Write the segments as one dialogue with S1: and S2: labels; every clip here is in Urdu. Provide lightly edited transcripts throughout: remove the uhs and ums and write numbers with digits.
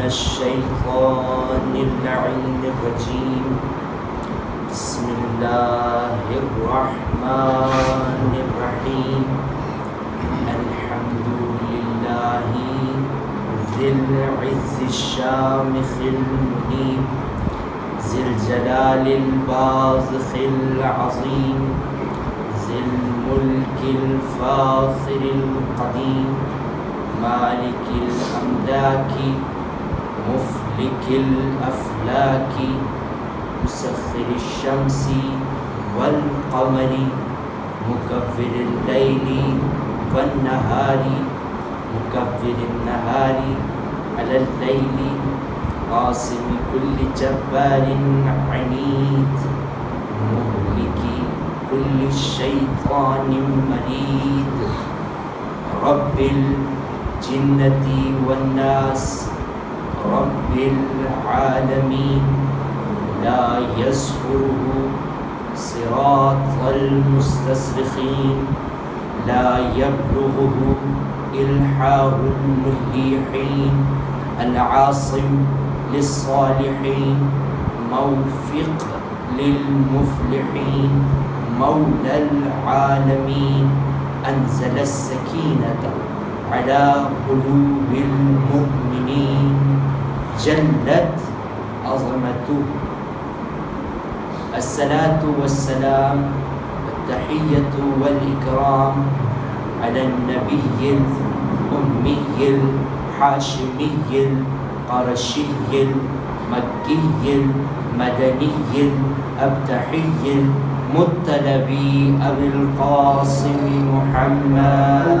S1: الشيطان اللعين الرجيم بسم الله الرحمن الرحيم الحمد لله ذي العز الشامخ المنيب ذي الجلال البازخ العظيم ذي الملك الفاخر القديم مالك الأملاك مفلك الأفلاك مسخر الشمس والقمر مكفر الليل والنهار مكفر النهار على الليل قاسم كل جبار عنيد مهلك كل شيطان مريد رب الجنة والناس رب العالمين لا يسهره صراط المستصرخين لا يبلغه إلحاح المليحين العاصم للصالحين موفق للمفلحين مولى العالمين أنزل السكينة على قلوب المؤمنين جلت عظمته الصلاة والسلام التحية والإكرام على النبي الأمي الحاشمي القرشي المكي المدني الأبتحي المطلبي أبي القاسم محمد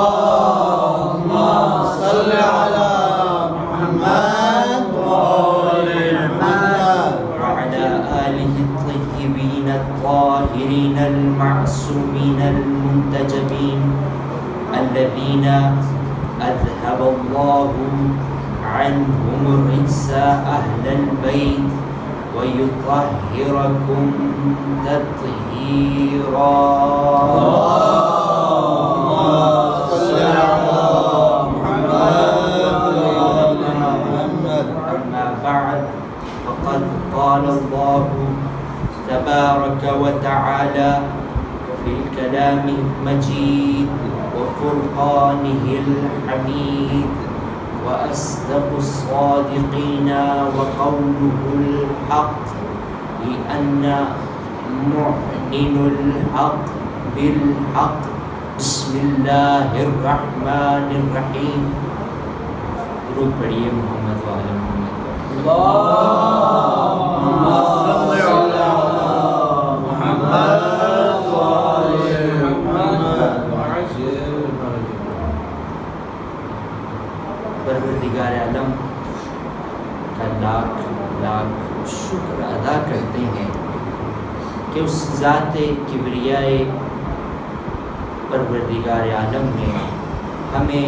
S2: اللهم صل على محمد
S1: وعلى آله الطيبين الطاهرين المعصومين المنتجبين الذين أذهب الله عنهم الرجس أهل البيت ويطهركم تطهيرا
S2: اللهم صل على محمد
S1: أما بعد فقد قال الله تبارك وتعالى في الكلام المجيد وفرقانه الحميد وأصدق الصادقين وقوله الحق لأن معلن الحق بالحق بسم الله الرحمن الرحيم درود پڑھیے محمد وعلی محمد
S2: اللهم صل على محمد
S1: پروردگار عالم کا لاکھ لاکھ شکر ادا کرتے ہیں کہ اس ذات کبریائے پروردگار عالم نے ہمیں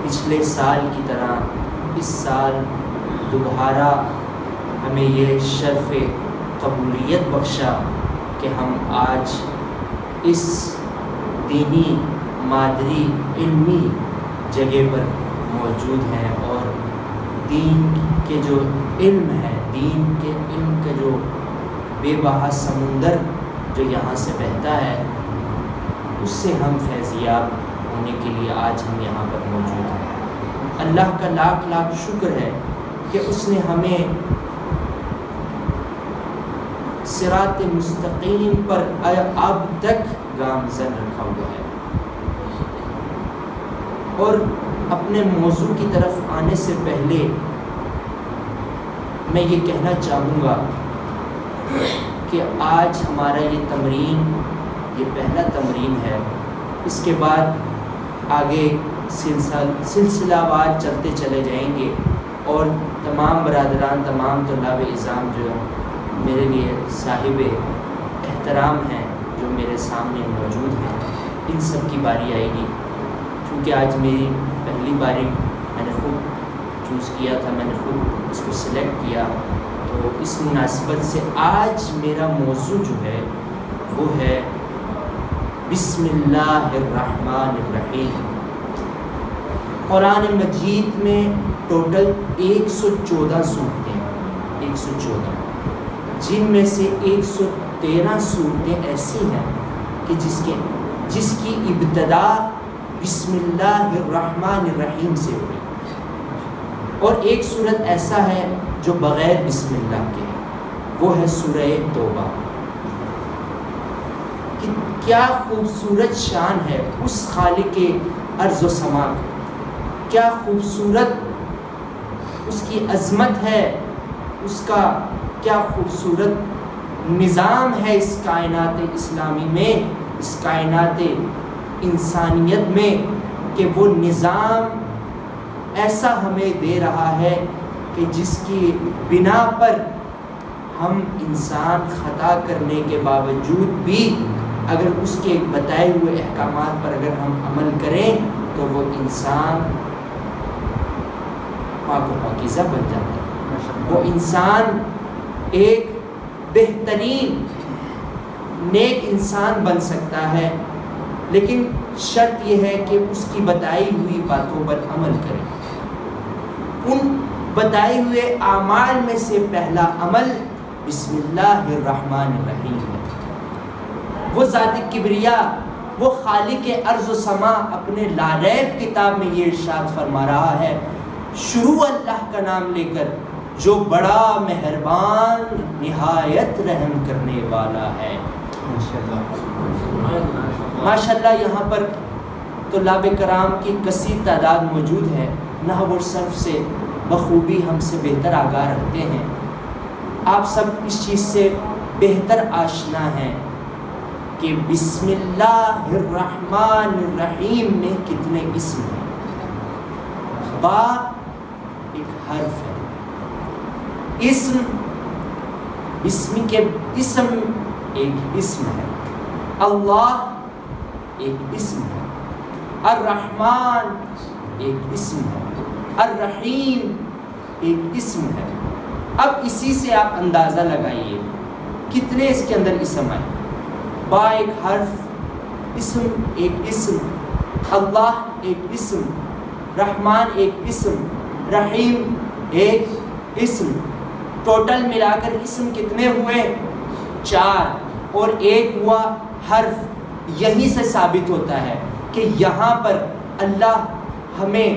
S1: پچھلے سال کی طرح اس سال دوبارہ ہمیں یہ شرف قبولیت بخشا کہ ہم آج اس دینی مادری علمی جگہ پر موجود ہیں اور دین کے جو علم ہے دین کے علم کا جو بے بہا سمندر جو یہاں سے بہتا ہے اس سے ہم فیضیاب ہونے کے لیے آج ہم یہاں پر موجود ہیں۔ اللہ کا لاکھ لاکھ شکر ہے کہ اس نے ہمیں صراط مستقیم پر اب تک گامزن رکھا ہوا ہے۔ اور اپنے موضوع کی طرف آنے سے پہلے میں یہ کہنا چاہوں گا کہ آج ہمارا یہ تمرین یہ پہلا تمرین ہے، اس کے بعد آگے سلسلہ وار چلتے چلے جائیں گے اور تمام برادران تمام طلاب اعظام جو میرے لیے صاحب احترام ہیں جو میرے سامنے موجود ہیں ان سب کی باری آئے گی، کیونکہ آج میری پہلی باری میں نے خود چوز کیا تھا، میں نے خود اس کو سلیکٹ کیا، تو اس مناسبت سے آج میرا موضوع جو ہے وہ ہے بسم اللہ الرحمن الرحیم۔ قرآن مجید میں ٹوٹل 114 صورتیں ہیں، 114، جن میں سے 113 صورتیں ایسی ہیں کہ جس کی ابتدا بسم اللہ الرحمن الرحیم سے ہوئی، اور ایک صورت ایسا ہے جو بغیر بسم اللہ کے ہے، وہ ہے سورہ توبہ۔ کہ کیا خوبصورت شان ہے اس خالق ارض و سما کی، کیا خوبصورت اس کی عظمت ہے، اس کا کیا خوبصورت نظام ہے اس کائنات اسلامی میں، اس کائنات انسانیت میں، کہ وہ نظام ایسا ہمیں دے رہا ہے کہ جس کی بنا پر ہم انسان خطا کرنے کے باوجود بھی اگر اس کے بتائے ہوئے احکامات پر اگر ہم عمل کریں تو وہ انسان پاک و پاکیزہ بن جاتا ہے، وہ انسان ایک بہترین نیک انسان بن سکتا ہے، لیکن شرط یہ ہے کہ اس کی بتائی ہوئی باتوں پر عمل کریں۔ ان بتائے ہوئے اعمال میں سے پہلا عمل بسم اللہ الرحمن الرحیم ہے۔ وہ ذات کبریا، وہ خالق ارض و سما اپنے لاریب کتاب میں یہ ارشاد فرما رہا ہے، شروع اللہ کا نام لے کر جو بڑا مہربان نہایت رحم کرنے والا ہے۔ ماشاءاللہ یہاں پر طلاب کرام کی کثیر تعداد موجود ہے، نحو و صرف سے بخوبی ہم سے بہتر آگاہ رکھتے ہیں، آپ سب اس چیز سے بہتر آشنا ہیں کہ بسم اللہ الرحمن الرحیم میں کتنے اسم ہیں۔ با ایک حرف ہے، اسم اسم ایک اسم ہے، اللہ ایک اسم ہے، الرحمن ایک اسم ہے، الرحیم ایک اسم ہے۔ اب اسی سے آپ اندازہ لگائیے کتنے اس کے اندر اسم ہیں۔ با ایک حرف، اسم ایک اسم، اللہ ایک اسم، رحمان ایک اسم، رحیم ایک اسم، ٹوٹل ملا کر اسم کتنے ہوئے؟ 4، اور ایک ہوا حرف۔ یہیں سے ثابت ہوتا ہے کہ یہاں پر اللہ ہمیں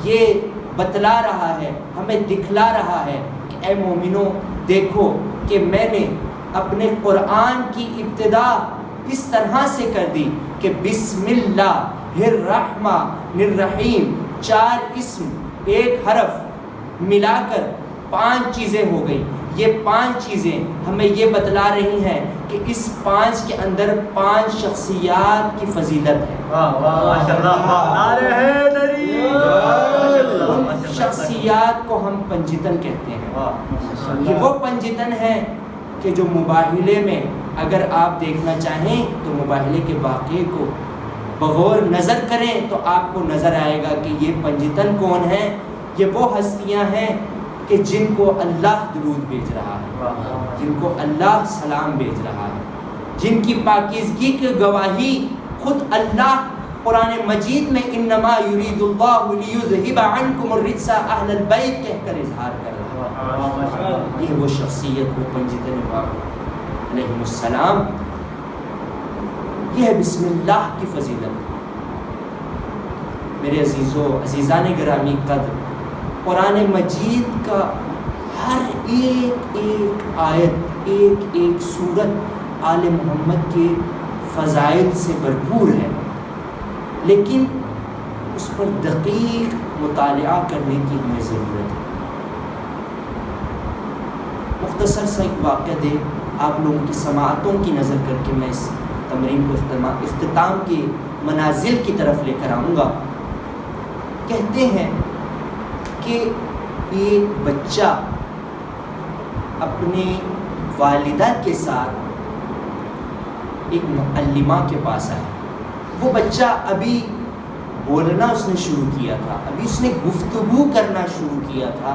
S1: یہ بتلا رہا ہے، ہمیں دکھلا رہا ہے کہ اے مومنو دیکھو کہ میں نے اپنے قرآن کی ابتدا اس طرح سے کر دی کہ بسم اللہ الرحمن الرحیم، 4 اسم ایک حرف ملا کر 5 چیزیں ہو گئی۔ یہ 5 چیزیں ہمیں یہ بتلا رہی ہیں کہ اس 5 کے اندر 5 شخصیات کی فضیلت ہے۔ ان شخصیات کو ہم پنجتن کہتے ہیں۔ یہ وہ پنجتن ہے کہ جو مباحلے میں اگر آپ دیکھنا چاہیں تو مباحلے کے واقعے کو بغور نظر کریں تو آپ کو نظر آئے گا کہ یہ پنجتن کون ہیں۔ یہ وہ ہستیاں ہیں کہ جن کو اللہ درود بھیج رہا ہے، جن کو اللہ سلام بھیج رہا ہے، جن کی پاکیزگی کی گواہی خود اللہ قرآن مجید میں انما یرید اللہ لیذہب عنکم الرجس اہل البیت کہہ کر اظہار کر رہا ہے۔ یہ وہ شخصیت، وہ پنجتن پاک علیہ السلام، یہ ہے بسم اللہ کی فضیلت۔ میرے عزیزان گرامی قدر، قرآن مجید کا ہر ایک آیت، ایک سورت آل محمد کے فضائل سے بھرپور ہے، لیکن اس پر دقیق مطالعہ کرنے کی ہمیں ضرورت ہے۔ مختصر سا ایک واقعہ دے آپ لوگوں کی سماعتوں کی نظر کر کے میں اس تمرین کو اختتام کے منازل کی طرف لے کر آؤں گا۔ کہتے ہیں کہ ایک بچہ اپنے والدہ کے ساتھ ایک معلمہ کے پاس آیا۔ وہ بچہ ابھی بولنا اس نے شروع کیا تھا، ابھی اس نے گفتگو کرنا شروع کیا تھا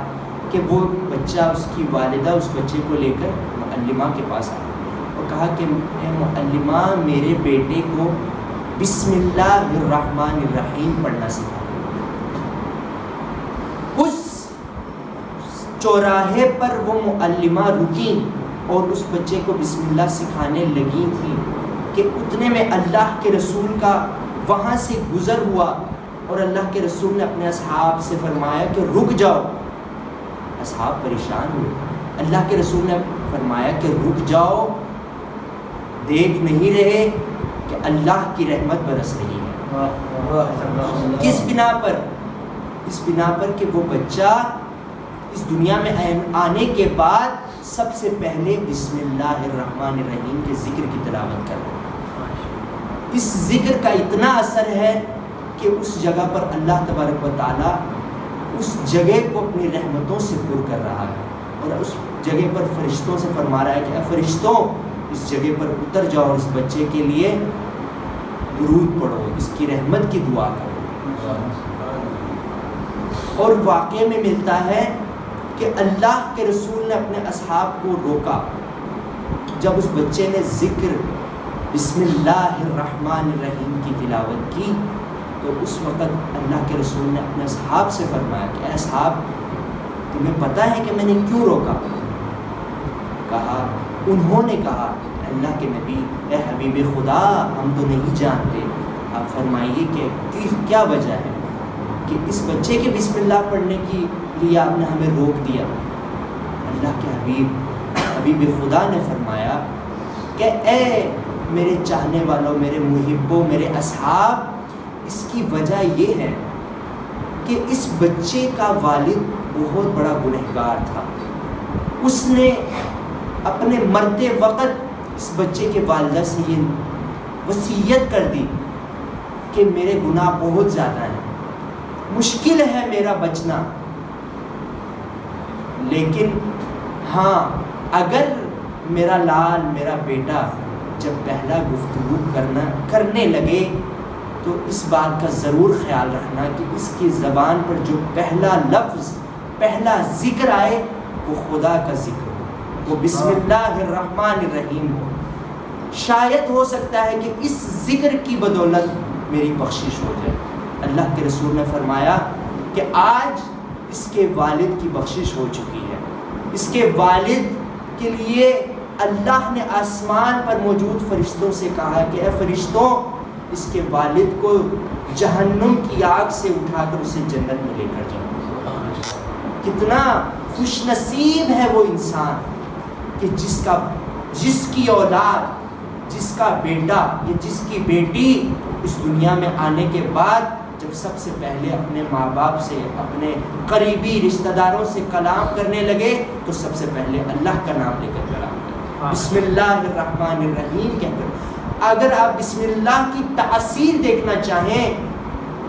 S1: کہ وہ بچہ، اس کی والدہ اس بچے کو لے کر معلمہ کے پاس آیا اور کہا کہ اے معلمہ میرے بیٹے کو بسم اللہ الرحمن الرحیم پڑھنا سکھا۔ اس چوراہے پر وہ معلمہ رکیں اور اس بچے کو بسم اللہ سکھانے لگی تھیں کہ اتنے میں اللہ کے رسول کا وہاں سے گزر ہوا اور اللہ کے رسول نے اپنے اصحاب سے فرمایا کہ رک جاؤ. اصحاب پریشان ہوئے. اللہ کے رسول نے فرمایا کہ رک جاؤ، دیکھ نہیں رہے کہ اللہ کی رحمت برس رہی ہے. کس بنا پر؟ اس بنا پر کہ وہ بچہ اس دنیا میں آنے کے بعد سب سے پہلے بسم اللہ الرحمن الرحیم کے ذکر کی تلاوت کر رہا ہے. اس ذکر کا اتنا اثر ہے کہ اس جگہ پر اللہ تبارک و تعالیٰ اس جگہ کو اپنی رحمتوں سے پر کر رہا ہے اور اس جگہ پر فرشتوں سے فرما رہا ہے کہ اے فرشتوں اس جگہ پر اتر جاؤ اور اس بچے کے لیے درود پڑھو، اس کی رحمت کی دعا کرو. اور واقعے میں ملتا ہے کہ اللہ کے رسول نے اپنے اصحاب کو روکا. جب اس بچے نے ذکر بسم اللہ الرحمن الرحیم کی تلاوت کی تو اس وقت اللہ کے رسول نے اپنے اصحاب سے فرمایا کہ اے اصحاب تمہیں پتہ ہے کہ میں نے کیوں روکا؟ انہوں نے کہا اللہ کے نبی اے حبیب خدا ہم تو نہیں جانتے، آپ فرمائیے کہ کیا وجہ ہے کہ اس بچے کے بسم اللہ پڑھنے کی لیے آپ نے ہمیں روک دیا؟ اللہ کے حبیب خدا نے فرمایا کہ اے میرے چاہنے والوں، میرے محبوں، میرے اصحاب، اس کی وجہ یہ ہے کہ اس بچے کا والد بہت بڑا گنہگار تھا. اس نے اپنے مرتے وقت اس بچے کے والدہ سے یہ وصیت کر دی کہ میرے گناہ بہت زیادہ ہیں، مشکل ہے میرا بچنا، لیکن ہاں اگر میرا لال، میرا بیٹا جب پہلا گفتگو کرنے لگے تو اس بات کا ضرور خیال رکھنا کہ اس کی زبان پر جو پہلا لفظ، پہلا ذکر آئے وہ خدا کا ذکر ہو، وہ بسم اللہ الرحمن الرحیم ہو. شاید ہو سکتا ہے کہ اس ذکر کی بدولت میری بخشش ہو جائے. اللہ کے رسول نے فرمایا کہ آج اس کے والد کی بخشش ہو چکی ہے. اس کے والد کے لیے اللہ نے آسمان پر موجود فرشتوں سے کہا کہ اے فرشتوں اس کے والد کو جہنم کی آگ سے اٹھا کر اسے جنت میں لے کر جاؤ. کتنا خوش نصیب ہے وہ انسان کہ جس کی اولاد، جس کا بیٹا یا جس کی بیٹی اس دنیا میں آنے کے بعد جب سب سے پہلے اپنے ماں باپ سے، اپنے قریبی رشتہ داروں سے کلام کرنے لگے تو سب سے پہلے اللہ کا نام لے کر کلام کرے، بسم اللہ الرحمن الرحیم کہہ کر. اگر آپ بسم اللہ کی تاثیر دیکھنا چاہیں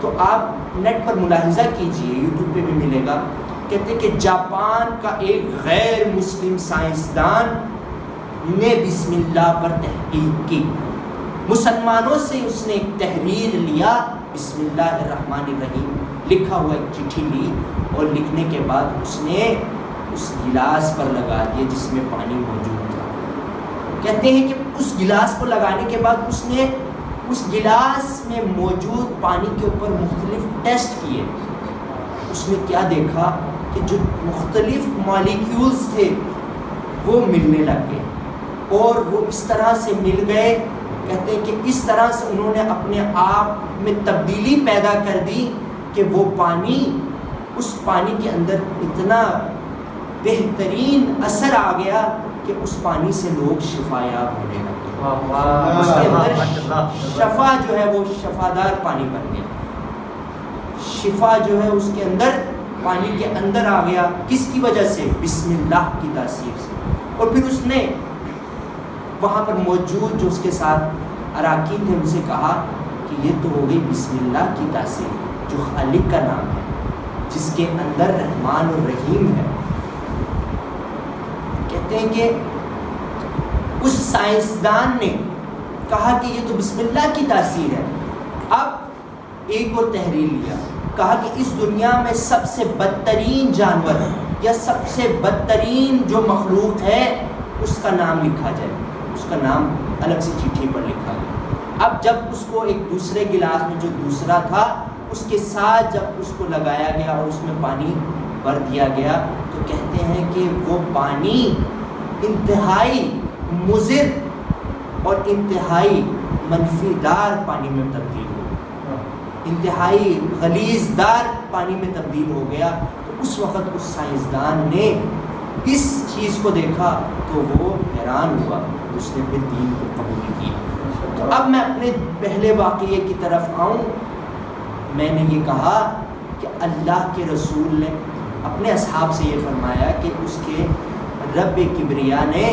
S1: تو آپ نیٹ پر ملاحظہ کیجئے، یوٹیوب پہ بھی ملے گا. کہتے ہیں کہ جاپان کا ایک غیر مسلم سائنسدان نے بسم اللہ پر تحقیق کی. مسلمانوں سے اس نے ایک تحریر لیا، بسم اللہ الرحمن الرحیم لکھا ہوا ایک چٹھی لی اور لکھنے کے بعد اس نے اس گلاس پر لگا دیا جس میں پانی موجود تھا. کہتے ہیں کہ اس گلاس کو لگانے کے بعد اس نے اس گلاس میں موجود پانی کے اوپر مختلف ٹیسٹ کیے. اس نے کیا دیکھا کہ جو مختلف مالیکیولز تھے وہ ملنے لگ گئے اور وہ اس طرح سے مل گئے. کہتے ہیں کہ اس طرح سے انہوں نے اپنے آپ میں تبدیلی پیدا کر دی کہ وہ پانی، اس پانی کے اندر اتنا بہترین اثر آ گیا کہ اس پانی سے لوگ شفا یاب ہونے لگے. اس کے اندر شفا جو ہے وہ شفادار پانی بن گیا. شفا جو ہے اس کے اندر پانی کے اندر آ گیا. کس کی وجہ سے؟ بسم اللہ کی تاثیر سے. اور پھر اس نے وہاں پر موجود جو اس کے ساتھ اراکین تھے ان سے کہا کہ یہ تو ہو گئی بسم اللہ کی تاثیر، جو خالق کا نام ہے، جس کے اندر رحمان اور رحیم ہے. کہتے ہیں کہ اس سائنسدان نے کہا کہ یہ تو بسم اللہ کی تاثیر ہے. اب ایک اور تحریر لیا، کہا کہ اس دنیا میں سب سے بدترین جانور یا سب سے بدترین جو مخلوق ہے اس کا نام لکھا جائے. اس کا نام الگ سے چٹھی پر لکھا گیا. اب جب اس کو ایک دوسرے گلاس میں جو دوسرا تھا اس کے ساتھ جب اس کو لگایا گیا اور اس میں پانی بھر دیا گیا تو کہتے ہیں کہ وہ پانی انتہائی مضر اور انتہائی منفی دار پانی میں تبدیل ہو گیا، انتہائی غلیظ دار پانی میں تبدیل ہو گیا۔ تو اس وقت اس سائنسدان نے اس چیز کو دیکھا تو وہ حیران ہوا، اس نے پھر دین کو قبول کیا۔ تو اب میں اپنے پہلے واقعے کی طرف آؤں۔ میں نے یہ کہا کہ اللہ کے رسول نے اپنے اصحاب سے یہ فرمایا کہ اس کے رب کبریا نے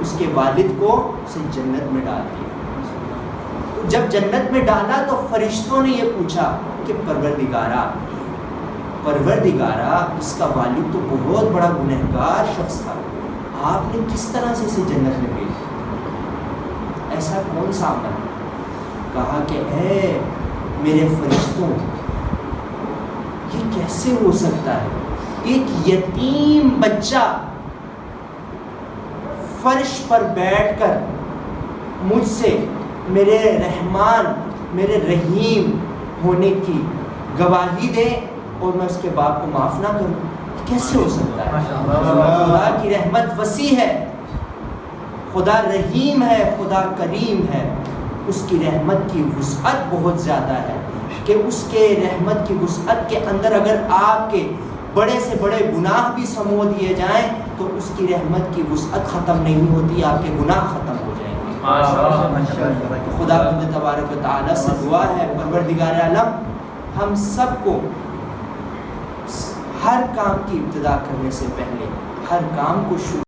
S1: اس کے والد کو اسے جنت میں ڈال دیا۔ تو جب جنت میں ڈالا تو فرشتوں نے یہ پوچھا کہ پروردگارا اس کا والد تو بہت بڑا گنہگار شخص تھا، آپ نے کس طرح سے اسے جنت میں بھیجا؟ ایسا کون سا عمل؟ کہا کہ اے میرے فرشتوں، یہ کیسے ہو سکتا ہے؟ ایک یتیم بچہ فرش پر بیٹھ کر مجھ سے میرے رحمان میرے رحیم ہونے کی گواہی دے اور میں اس کے باپ کو معاف نہ کروں، کیسے ہو سکتا ہے؟ خدا کی رحمت وسیع ہے، خدا رحیم ہے، خدا کریم ہے، اس کی رحمت کی وسعت بہت زیادہ ہے کہ اس کے رحمت کی وسعت کے اندر اگر آپ کے بڑے سے بڑے گناہ بھی سمو دیے جائیں تو اس کی رحمت کی وسعت ختم نہیں ہوتی، آپ کے گناہ ختم ہو جائیں گے۔ خدا بند تبارک و تعالیٰ سے دعا ہے پروردگار عالم ہم سب کو ہر کام کی ابتدا کرنے سے پہلے ہر کام کو شروع